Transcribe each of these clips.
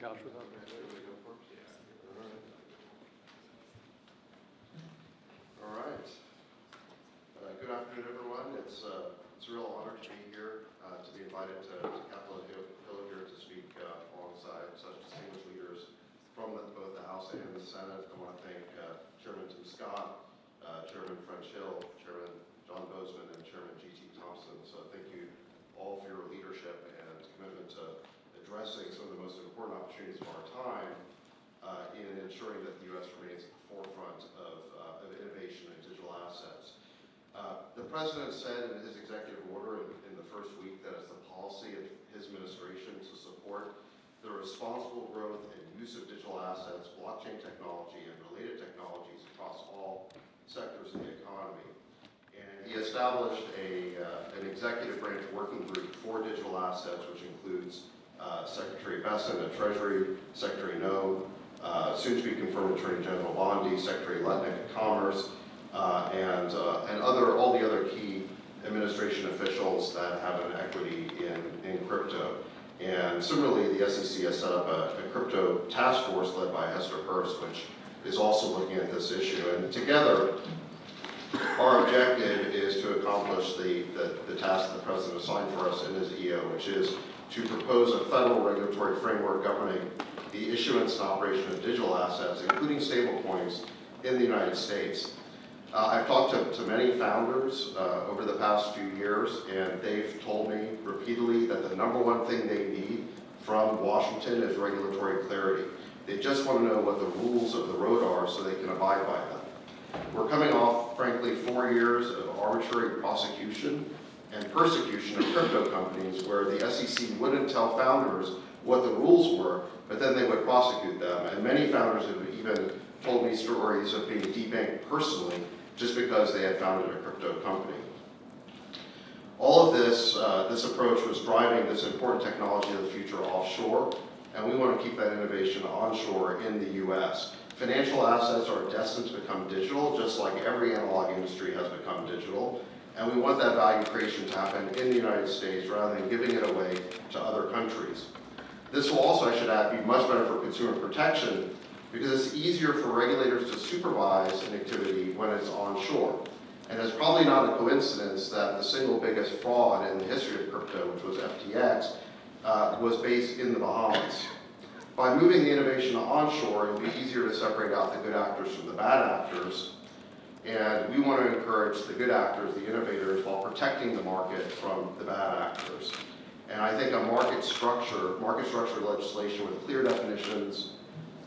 couch without me. All right. Good afternoon, everyone. It's a real honor to be here, to be invited to Capitol Hill here to speak alongside such distinguished leaders from both the House and the Senate. I want to thank Chairman Tim Scott, Chairman French Hill, Chairman John Boozman, and Chairman G.T. Thompson. So thank you all for your leadership and commitment to addressing some of the most important opportunities of our time in ensuring that the U.S. remains at the forefront of innovation and digital assets. The President said in his executive order in the first week that it's the policy of his administration to support the responsible growth and use of digital assets, blockchain technology, and related technologies across all sectors of the economy. And he established an executive branch working group for digital assets, which includes Secretary Besson at Treasury, Secretary No, soon to be confirmed Attorney General Bondi, Secretary Letnick at Commerce, and all the other key administration officials that have an equity in crypto. And similarly, the SEC has set up a crypto task force led by Hester Hurst, which is also looking at this issue. And together, our objective is to accomplish the task that the President assigned for us in his EO, which is to propose a federal regulatory framework governing the issuance and operation of digital assets, including stablecoins, in the United States. I've talked to many founders over the past few years, and they've told me repeatedly that the number one thing they need from Washington is regulatory clarity. They just want to know what the rules of the road are so they can abide by them. We're coming off, frankly, 4 years of arbitrary prosecution and persecution of crypto companies where the SEC wouldn't tell founders what the rules were, but then they would prosecute them. And many founders have even told me stories of being debanked personally just because they had founded a crypto company. All of this, this approach was driving this important technology of the future offshore, and we want to keep that innovation onshore in the US. Financial assets are destined to become digital, just like every analog industry has become digital. And we want that value creation to happen in the United States rather than giving it away to other countries. This will also, I should add, be much better for consumer protection because it's easier for regulators to supervise an activity when it's onshore. And it's probably not a coincidence that the single biggest fraud in the history of crypto, which was FTX, was based in the Bahamas. By moving the innovation onshore, it will be easier to separate out the good actors from the bad actors. And we want to encourage the good actors, the innovators, while protecting the market from the bad actors. And I think a market structure legislation with clear definitions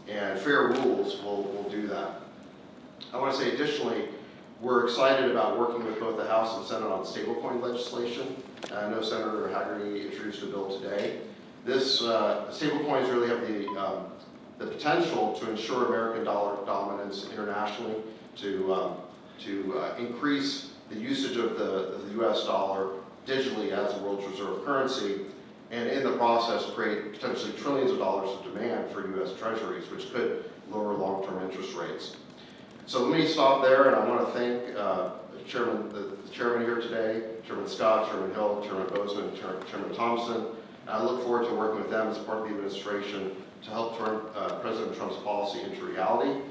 and fair rules will do that. I want to say additionally, we're excited about working with both the House and Senate on stablecoin legislation. I know Senator Hagerty introduced a bill today. This stablecoins really have the potential to ensure American dollar dominance internationally, to increase the usage of the U.S. dollar digitally as the world's reserve currency, and in the process create potentially trillions of dollars of demand for U.S. treasuries, which could lower long-term interest rates. So let me stop there, and I want to thank the chairman here today, Chairman Scott, Chairman Hill, Chairman Boozman, Chairman Thompson. And I look forward to working with them as part of the administration to help turn President Trump's policy into reality.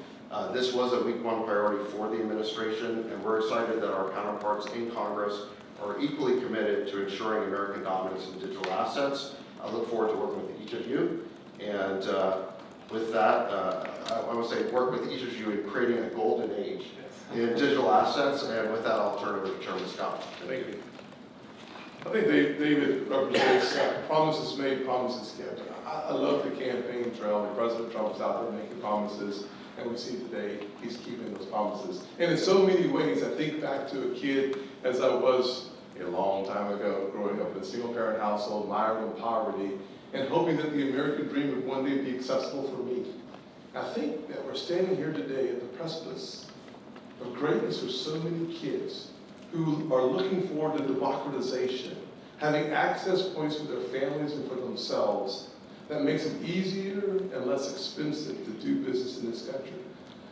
This was a week one priority for the administration, and we're excited that our counterparts in Congress are equally committed to ensuring American dominance in digital assets. I look forward to working with each of you. And with that, I would say work with each of you in creating a golden age in digital assets. And with that, I'll turn it over to Chairman Scott. Thank you. I think David represents promises made, promises kept. I love the campaign trail. President Trump is out there making promises, and we see today he's keeping those promises. And in so many ways, I think back to a kid as I was a long time ago, growing up in a single-parent household, mired in poverty, and hoping that the American dream would one day be accessible for me. I think that we're standing here today at the precipice of greatness for so many kids who are looking forward to democratization, having access points for their families and for themselves that makes it easier and less expensive to do business in this country.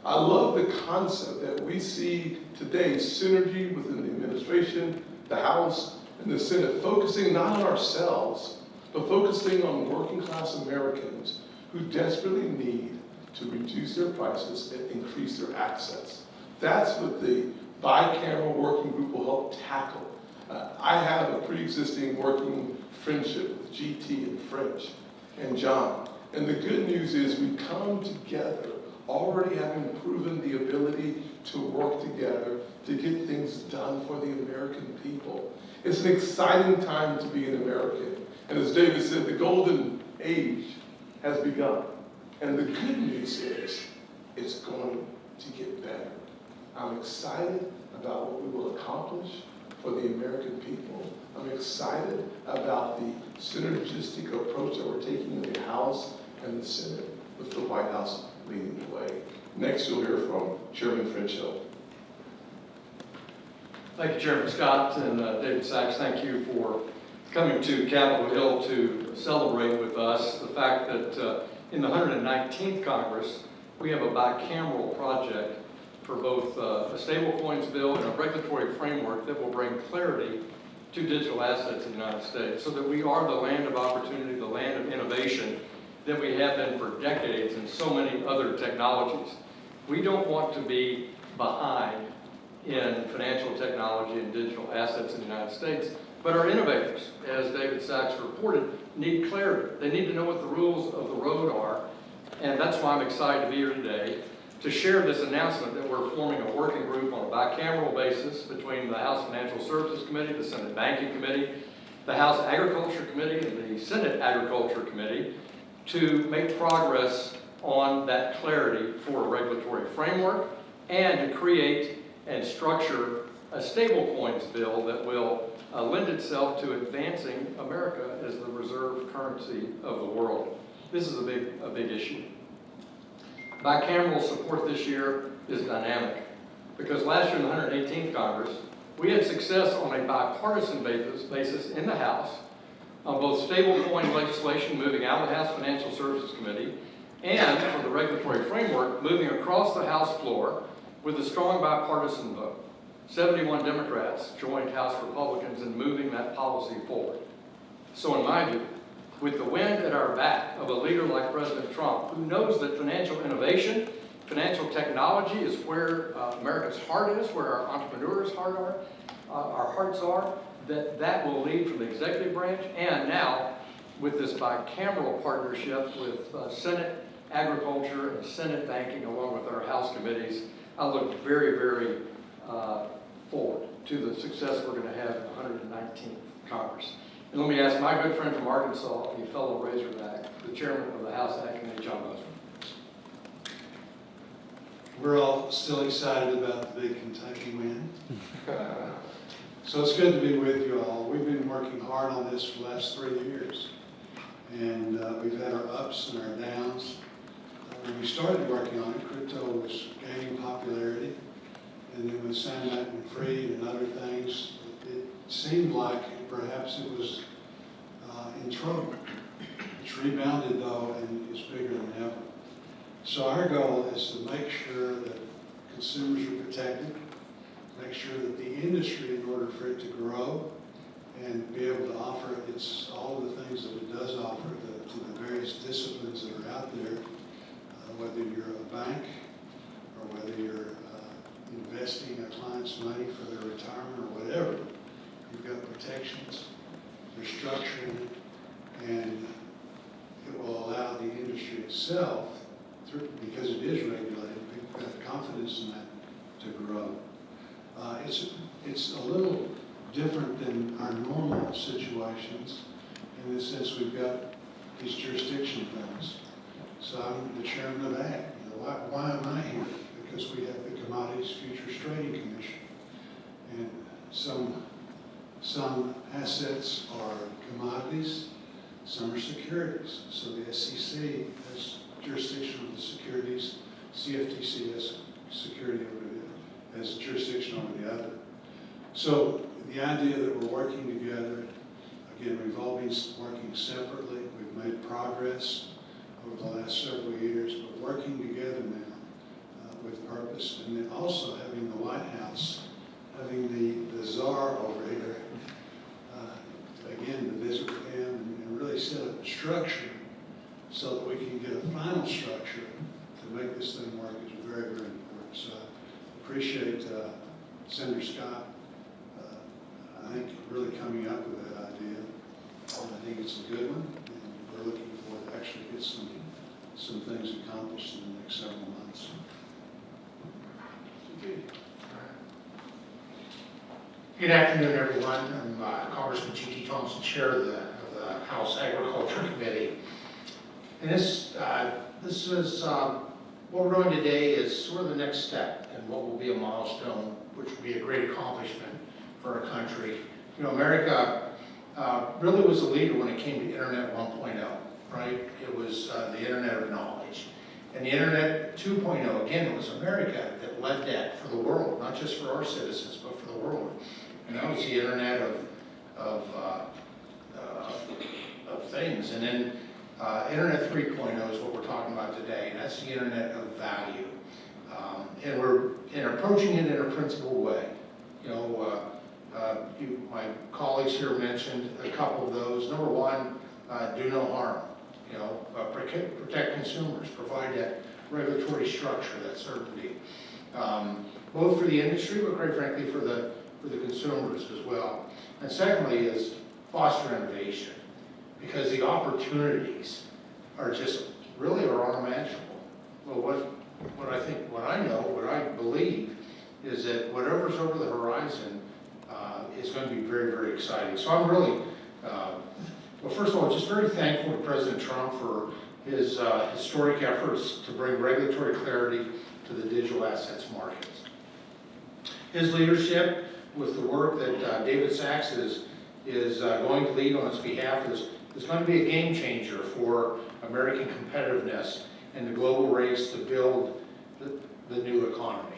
I love the concept that we see today, synergy within the administration, the House, and the Senate, focusing not on ourselves, but focusing on working class Americans who desperately need to reduce their prices and increase their access. That's what the bicameral working group will help tackle. I have a pre-existing working friendship with GT and French and John. And the good news is we come together already having proven the ability to work together to get things done for the American people. It's an exciting time to be an American. And as David said, the golden age has begun. And the good news is it's going to get better. I'm excited about what we will accomplish for the American people. I'm excited about the synergistic approach that we're taking in the House and the Senate, with the White House leading the way. Next, you'll hear from Chairman French-Hill. Thank you, Chairman Scott, and David Sachs, thank you for coming to Capitol Hill to celebrate with us the fact that in the 119th Congress, we have a bicameral project for both a stablecoins bill and a regulatory framework that will bring clarity to digital assets in the United States, so that we are the land of opportunity, the land of innovation that we have been for decades in so many other technologies. We don't want to be behind in financial technology and digital assets in the United States, but our innovators, as David Sachs reported, need clarity. They need to know what the rules of the road are, and that's why I'm excited to be here today to share this announcement that we're forming a working group on a bicameral basis between the House Financial Services Committee, the Senate Banking Committee, the House Agriculture Committee, and the Senate Agriculture Committee to make progress on that clarity for a regulatory framework and to create and structure a stablecoins bill that will lend itself to advancing America as the reserve currency of the world. This is a big issue. Bicameral support this year is dynamic because last year in the 118th Congress, we had success on a bipartisan basis in the House on both stablecoin legislation moving out of the House Financial Services Committee and for the regulatory framework moving across the House floor with a strong bipartisan vote. 71 Democrats joined House Republicans in moving that policy forward. So in my view, with the wind at our back of a leader like President Trump, who knows that financial innovation, financial technology is where America's heart is, where our entrepreneurs' our hearts are, that will lead from the executive branch, and now with this bicameral partnership with Senate Agriculture and Senate Banking, along with our House committees, I look very, very forward to the success we're going to have in the 119th Congress. And let me ask my good friend from Arkansas, a fellow Razorback, the chairman of the House Ag Committee, John Boozman. We're all still excited about the big Kentucky win. So it's good to be with you all. We've been working hard on this for the last 3 years. And we've had our ups and our downs. When we started working on it, crypto was gaining popularity. And then with Sam Bankman-Fried and other things, it seemed like perhaps it was in trouble. It's rebounded though, and it's bigger than ever. So our goal is to make sure that consumers are protected, make sure that the industry, in order for it to grow and be able to offer all of the things that it does offer to the various disciplines that are out there, whether you're a bank or whether you're investing a client's money for their retirement or whatever, you've got protections, there's structuring, and it will allow the industry itself, because it is regulated, we've got confidence in that to grow. It's a little different than our normal situations in the sense we've got these jurisdiction things. So I'm the chairman of AG. Why am I here? Because we have the Commodities Futures Trading Commission. And some assets are commodities, some are securities. So the SEC has jurisdiction of the securities, CFTC has has jurisdiction over the other. So the idea that we're working together, again, we've all been working separately. We've made progress over the last several years, but working together now with purpose. And then also having the White House, having the Czar over here, again, to visit with him and really set up a structure so that we can get a final structure to make this thing work is very, very important. So I appreciate Senator Scott, I think, really coming up with that idea. I think it's a good one, and we're looking forward to actually get some things accomplished in the next several months. Good afternoon, everyone. I'm Congressman G.T. Thompson, Chair of the House Agriculture Committee. And this is, what we're doing today is sort of the next step and what will be a milestone, which will be a great accomplishment for our country. You know, America really was a leader when it came to Internet 1.0, right? It was the Internet of Knowledge. And the Internet 2.0, again, it was America that led that for the world, not just for our citizens, but for the world. And that was the Internet of things. And then Internet 3.0 is what we're talking about today, and that's the Internet of value. And we're approaching it in a principled way. You know, my colleagues here mentioned a couple of those. Number one, do no harm. You know, protect consumers, provide that regulatory structure, that certainty, both for the industry, but quite frankly for the consumers as well. And secondly is foster innovation, because the opportunities are just really are unimaginable. Well, what I believe is that whatever's over the horizon is going to be very, very exciting. So I'm really, well, first of all, just very thankful to President Trump for his historic efforts to bring regulatory clarity to the digital assets markets. His leadership with the work that David Sachs is going to lead on his behalf is going to be a game changer for American competitiveness in the global race to build the new economy.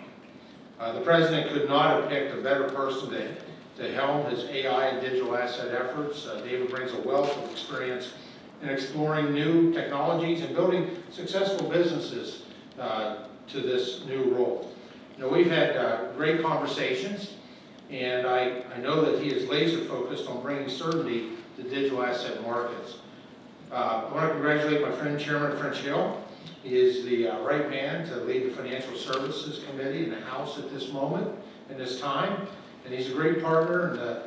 The President could not have picked a better person to helm his AI and digital asset efforts. David brings a wealth of experience in exploring new technologies and building successful businesses to this new role. You know, we've had great conversations, and I know that he is laser focused on bringing certainty to digital asset markets. I want to congratulate my friend Chairman French Hill. He is the right man to lead the Financial Services Committee in the House at this moment, in this time. And he's a great partner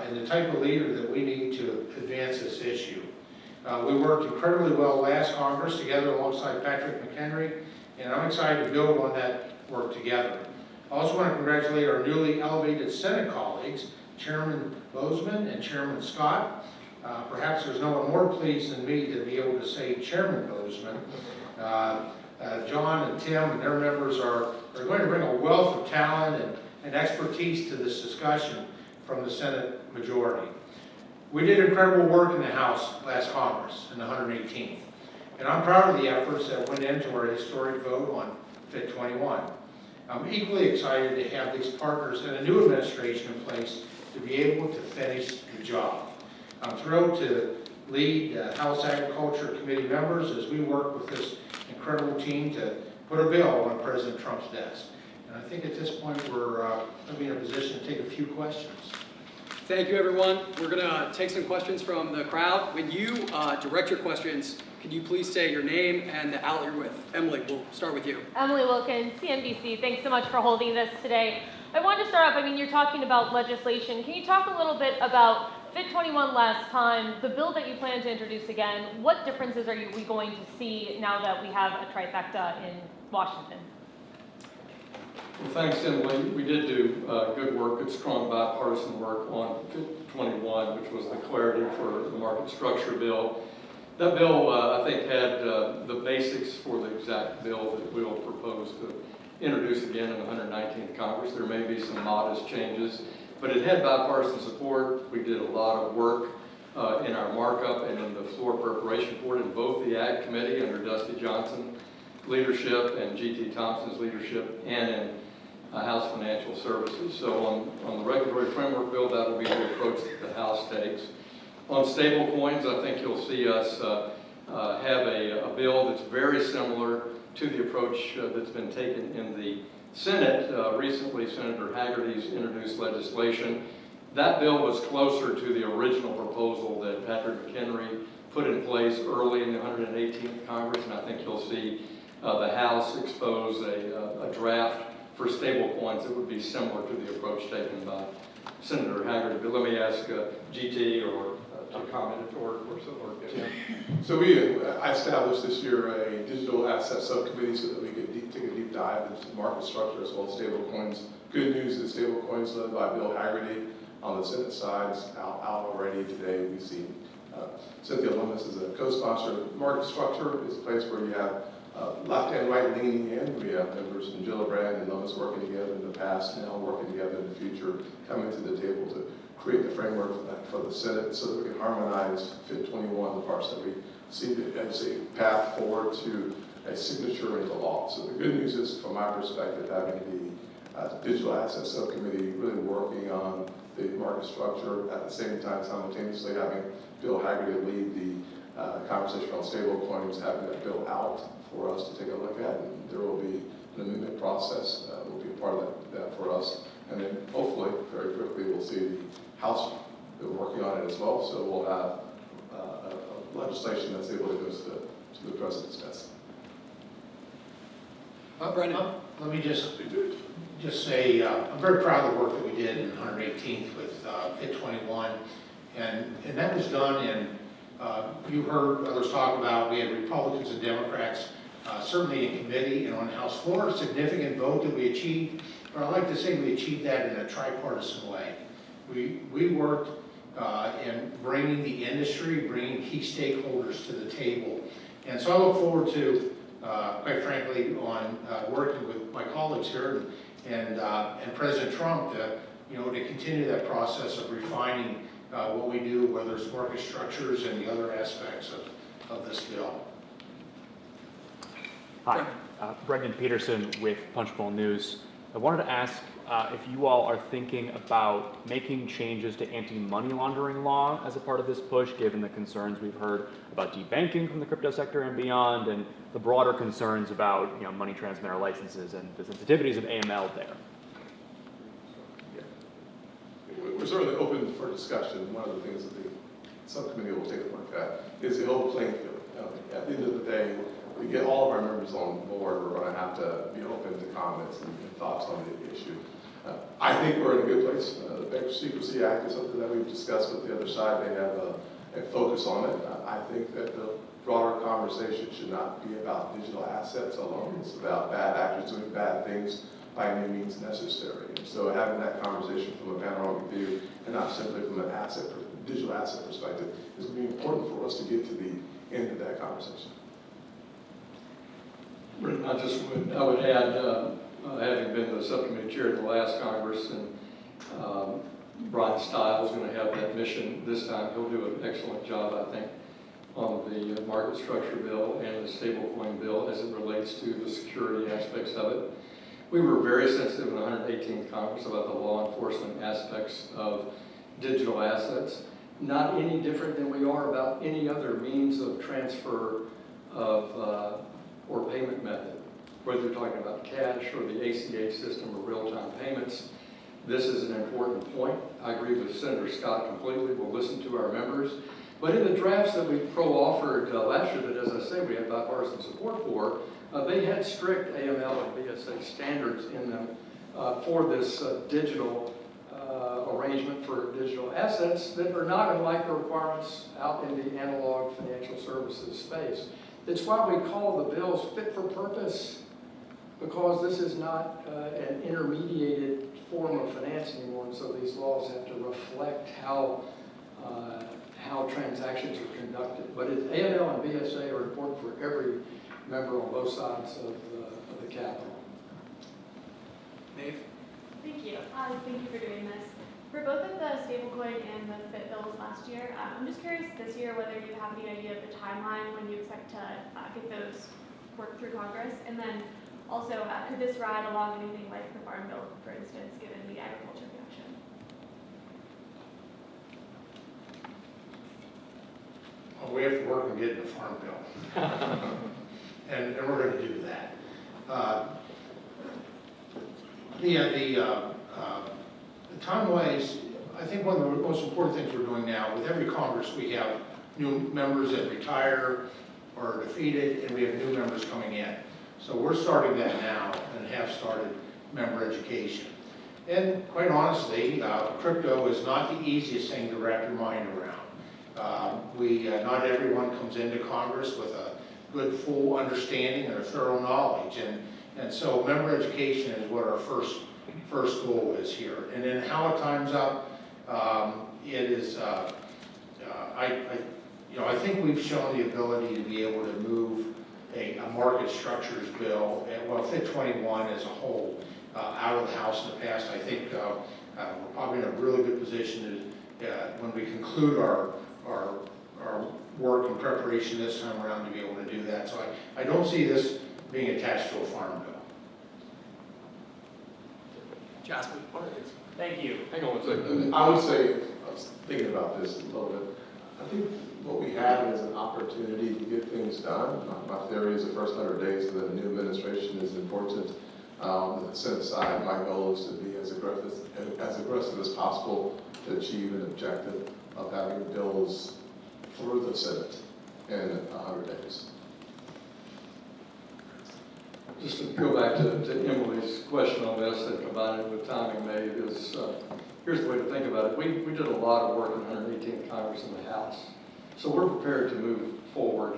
and the type of leader that we need to advance this issue. We worked incredibly well last Congress together alongside Patrick McHenry, and I'm excited to build on that work together. I also want to congratulate our newly elevated Senate colleagues, Chairman Boozman and Chairman Scott. Perhaps there's no one more pleased than me to be able to say Chairman Boozman. John and Tim and their members are going to bring a wealth of talent and expertise to this discussion from the Senate majority. We did incredible work in the House last Congress in the 118th, and I'm proud of the efforts that went into our historic vote on FIT 21. I'm equally excited to have these partners and a new administration in place to be able to finish the job. I'm thrilled to lead House Agriculture Committee members as we work with this incredible team to put a bill on President Trump's desk. And I think at this point we're going to be in a position to take a few questions. Thank you, everyone. We're going to take some questions from the crowd. When you direct your questions, can you please say your name and the outlet you're with? Emily, we'll start with you. Emily Wilkins, CNBC. Thanks so much for holding this today. I wanted to start off, you're talking about legislation. Can you talk a little bit about FIT 21 last time, the bill that you plan to introduce again? What differences are we going to see now that we have a trifecta in Washington? Well, thanks, Emily. We did do good work, good, strong bipartisan work on FIT 21, which was the clarity for the market structure bill. That bill, I think, had the basics for the exact bill that we'll propose to introduce again in the 119th Congress. There may be some modest changes, but it had bipartisan support. We did a lot of work in our markup and in the floor preparation for it in both the Ag Committee under Dusty Johnson's leadership and G.T. Thompson's leadership, and in House Financial Services. So on the regulatory framework bill, that will be the approach that the House takes. On stable coins, I think you'll see us have a bill that's very similar to the approach that's been taken in the Senate. Recently, Senator Hagerty's introduced legislation That bill was closer to the original proposal that Patrick McHenry put in place early in the 118th Congress, and I think you'll see the House expose a draft for stable coins that would be similar to the approach taken by Senator Haggard. But let me ask GT or to comment or Tim. So I established this year a digital asset subcommittee so that we could take a deep dive into market structure as well as stable coins. Good news is stable coins led by Bill Haggerty on the Senate side's out already today. We see Cynthia Lummis as a co-sponsor. Market structure is a place where you have left and right leaning in. We have members from Gillibrand and Lummis working together in the past, now working together in the future, coming to the table to create the framework for the Senate so that we can harmonize Fit 21, the parts that we see as a path forward to a signature into law. So the good news is, from my perspective, having the digital asset subcommittee really working on the market structure at the same time simultaneously having Bill Haggerty lead the conversation on stable coins, having that bill out for us to take a look at, and there will be an amendment process will be a part of that for us. And then hopefully, very quickly, we'll see the House working on it as well, so we'll have legislation that's able to go to the President's desk. Brendan. Let me just say, I'm very proud of the work that we did in 118th with Fit 21, and that was done in, you heard others talk about, we had Republicans and Democrats, certainly in committee and on House floor, a significant vote that we achieved, but I like to say we achieved that in a tripartisan way. We worked in bringing the industry, bringing key stakeholders to the table, and so I look forward to, quite frankly, on working with my colleagues here and President Trump to continue that process of refining what we do, whether it's market structures and the other aspects of this bill. Hi, Brendan Peterson with Punchbowl News. I wanted to ask if you all are thinking about making changes to anti-money laundering law as a part of this push, given the concerns we've heard about debanking from the crypto sector and beyond, and the broader concerns about money transmitter licenses and the sensitivities of AML there. We're certainly open for discussion. One of the things that the subcommittee will take a look at is the whole playing field. At the end of the day, we get all of our members on board, we're going to have to be open to comments and thoughts on the issue. I think we're in a good place. The Bank Secrecy Act is something that we've discussed with the other side. They have a focus on it. I think that the broader conversation should not be about digital assets alone. It's about bad actors doing bad things by any means necessary. And so having that conversation from a panoramic view and not simply from an digital asset perspective is going to be important for us to get to the end of that conversation. I would add, having been the subcommittee chair at the last Congress, and Brian Stiles is going to have that mission this time. He'll do an excellent job, I think, on the market structure bill and the stablecoin bill as it relates to the security aspects of it. We were very sensitive in the 118th Congress about the law enforcement aspects of digital assets, not any different than we are about any other means of transfer of or payment method, whether you're talking about cash or the ACH system or real-time payments. This is an important point. I agree with Senator Scott completely. We'll listen to our members. But in the drafts that we pro-offered last year, that, as I say, we had bipartisan support for, they had strict AML and BSA standards in them for this digital arrangement for digital assets that are not unlike the requirements out in the analog financial services space. It's why we call the bills fit for purpose, because this is not an intermediated form of finance anymore, and so these laws have to reflect how transactions are conducted. But AML and BSA are important for every member on both sides of the Capitol. Dave? Thank you. Thank you for doing this. For both of the stablecoin and the FIT bills last year, I'm just curious this year whether you have any idea of the timeline when you expect to get those worked through Congress, and then also could this ride along anything like the Farm Bill, for instance, given the agriculture connection? Well, we have to work on getting the Farm Bill, and we're going to do that. The time-wise, I think one of the most important things we're doing now, with every Congress, we have new members that retire or are defeated, and we have new members coming in. So we're starting that now and have started member education. And quite honestly, crypto is not the easiest thing to wrap your mind around. Not everyone comes into Congress with a good full understanding or thorough knowledge. And so member education is what our first goal is here. And then how it times up, it is, I think we've shown the ability to be able to move a market structures bill, well, FIT 21 as a whole, out of the House in the past. I think we're probably in a really good position when we conclude our work and preparation this time around to be able to do that. So I don't see this being attached to a farm bill. Jasper. Thank you. Hang on one second. I would say, I was thinking about this a little bit. I think what we have is an opportunity to get things done. My theory is the first 100 days of the new administration is important. On the Senate side, my goal is to be as aggressive as possible to achieve an objective of having bills through the Senate in 100 days. Just to go back to Emily's question on this and combine it with timing made is, here's the way to think about it. We did a lot of work in the 118th Congress in the House. So we're prepared to move forward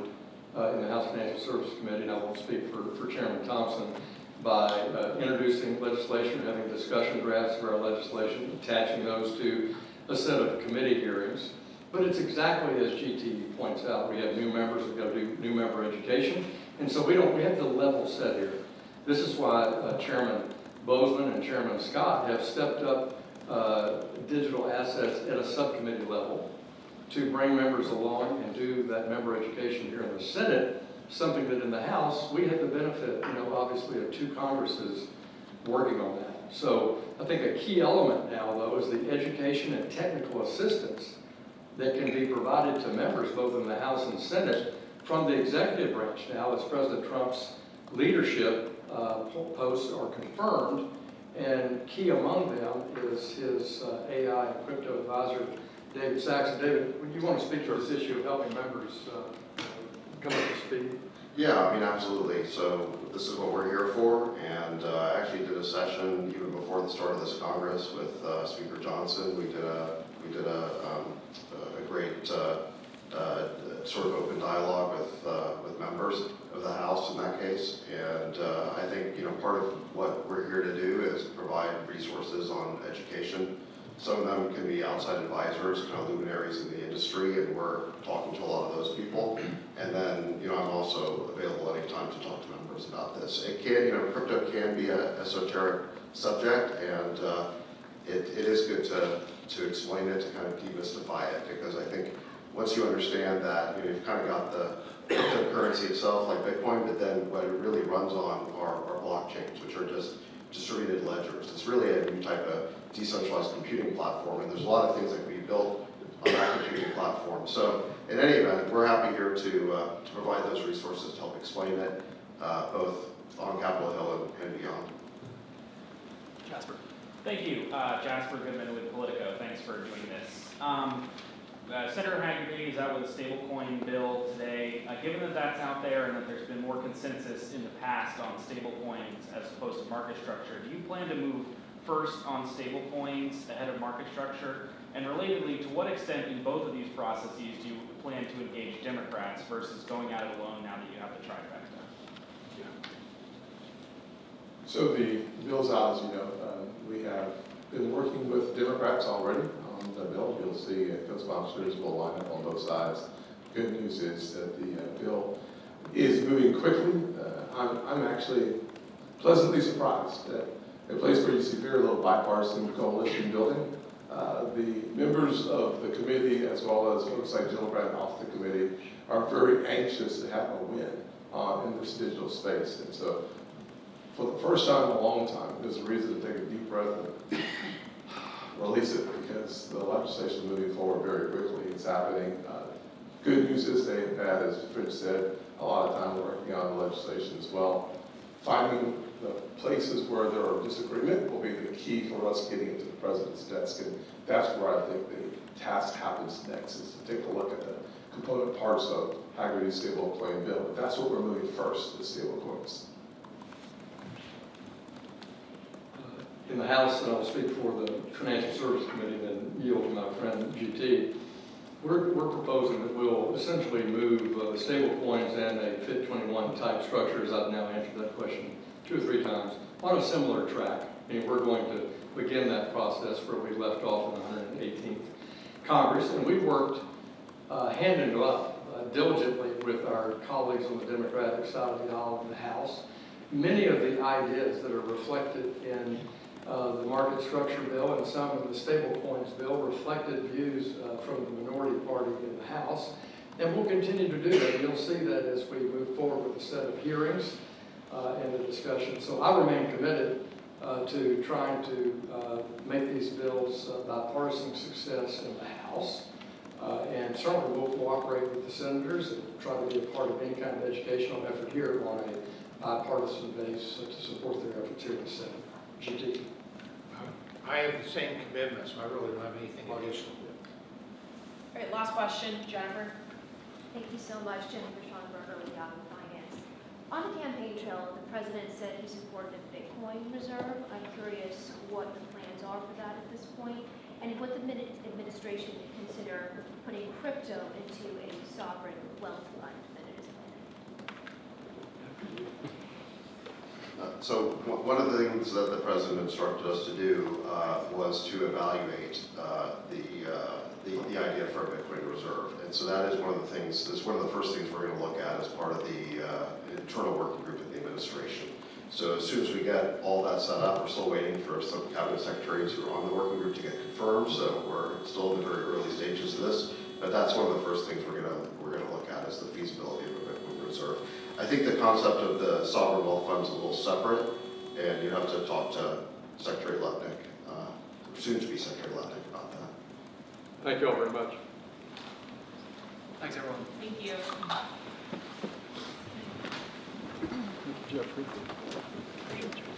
in the House Financial Services Committee, and I won't speak for Chairman Thompson, by introducing legislation, having discussion drafts of our legislation, attaching those to a set of committee hearings. But it's exactly as GT points out. We have new members, we've got to do new member education. And so we have to level set here. This is why Chairman Boozman and Chairman Scott have stepped up digital assets at a subcommittee level to bring members along and do that member education here in the Senate, something that in the House, we had the benefit, obviously of 2 Congresses working on that. So I think a key element now, though, is the education and technical assistance that can be provided to members, both in the House and Senate, from the executive branch now, as President Trump's leadership posts are confirmed, and key among them is his AI and crypto advisor, David Saxon. David, would you want to speak to this issue of helping members come up to speed? Yeah, I mean, absolutely. So this is what we're here for, and I actually did a session even before the start of this Congress with Speaker Johnson. We did a great sort of open dialogue with members of the House in that case, and I think part of what we're here to do is provide resources on education. Some of them can be outside advisors, kind of luminaries in the industry, and we're talking to a lot of those people. And then, I'm also available anytime to talk to members about this. It can, crypto can be an esoteric subject, and it is good to explain it, to kind of demystify it, because I think once you understand that, you've kind of got the cryptocurrency itself, like Bitcoin, but then what it really runs on are blockchains, which are just distributed ledgers. It's really a new type of decentralized computing platform, and there's a lot of things that can be built on that computing platform. So in any event, we're happy here to provide those resources to help explain it, both on Capitol Hill and beyond. Jasper. Thank you. Jasper Goodman with Politico. Thanks for doing this. Senator Hagerty is out with a stablecoin bill today. Given that that's out there and that there's been more consensus in the past on stablecoins as opposed to market structure, do you plan to move first on stablecoins ahead of market structure? And relatedly, to what extent in both of these processes do you plan to engage Democrats versus going at it alone now that you have the trifecta? So the bill's out, as you know. We have been working with Democrats already on the bill. You'll see co-sponsors will line up on both sides. Good news is that the bill is moving quickly. I'm actually pleasantly surprised that a place where you see very little bipartisan coalition building. The members of the committee, as well as folks like Jill Grant off the committee, are very anxious to have a win in this digital space. And so, for the first time in a long time, there's a reason to take a deep breath and release it, because the legislation is moving forward very quickly. It's happening. Good news is they have had, as Rich said, a lot of time working on the legislation as well. Finding the places where there are disagreement will be the key for us getting it to the president's desk. And that's where I think the task happens next, is to take a look at the component parts of Hagerty's stablecoin bill. But that's what we're moving first, the stablecoins. In the House, and I'll speak for the Financial Services Committee, then yield to my friend GT. We're proposing that we'll essentially move stablecoins and a FIT 21 type structure, as I've now answered that question 2 or 3 times, on a similar track. And we're going to begin that process where we left off in the 118th Congress. And we've worked hand in glove diligently with our colleagues on the Democratic side of the aisle in the House. Many of the ideas that are reflected in the market structure bill and some of the stablecoins bill reflected views from the minority party in the House. And we'll continue to do that. You'll see that as we move forward with a set of hearings and the discussion. So I remain committed to trying to make these bills bipartisan success in the House. And certainly we'll cooperate with the senators and try to be a part of any kind of educational effort here on a bipartisan base to support their efforts here in the Senate. GT. I have the same commitments, I really don't have anything additional. All right, last question, Jennifer. Thank you so much, Jennifer Schonberger with Yahoo Finance. On the campaign trail, the president said he supported a Bitcoin reserve. I'm curious what the plans are for that at this point, and what the administration would consider putting crypto into a sovereign wealth fund that it is planning. So one of the things that the president instructed us to do was to evaluate the idea for a Bitcoin reserve. And so that is one of the things, this is one of the first things we're going to look at as part of the internal working group of the administration. So as soon as we get all that set up, we're still waiting for some cabinet secretaries who are on the working group to get confirmed. So we're still in the very early stages of this. But that's one of the first things we're going to look at is the feasibility of a Bitcoin reserve. I think the concept of the sovereign wealth fund is a little separate, and you have to talk to Secretary Lutnick, soon to be Secretary Lutnick, about that. Thank you all very much. Thanks, everyone. Thank you. Thank you, Jeffrey. Appreciate you.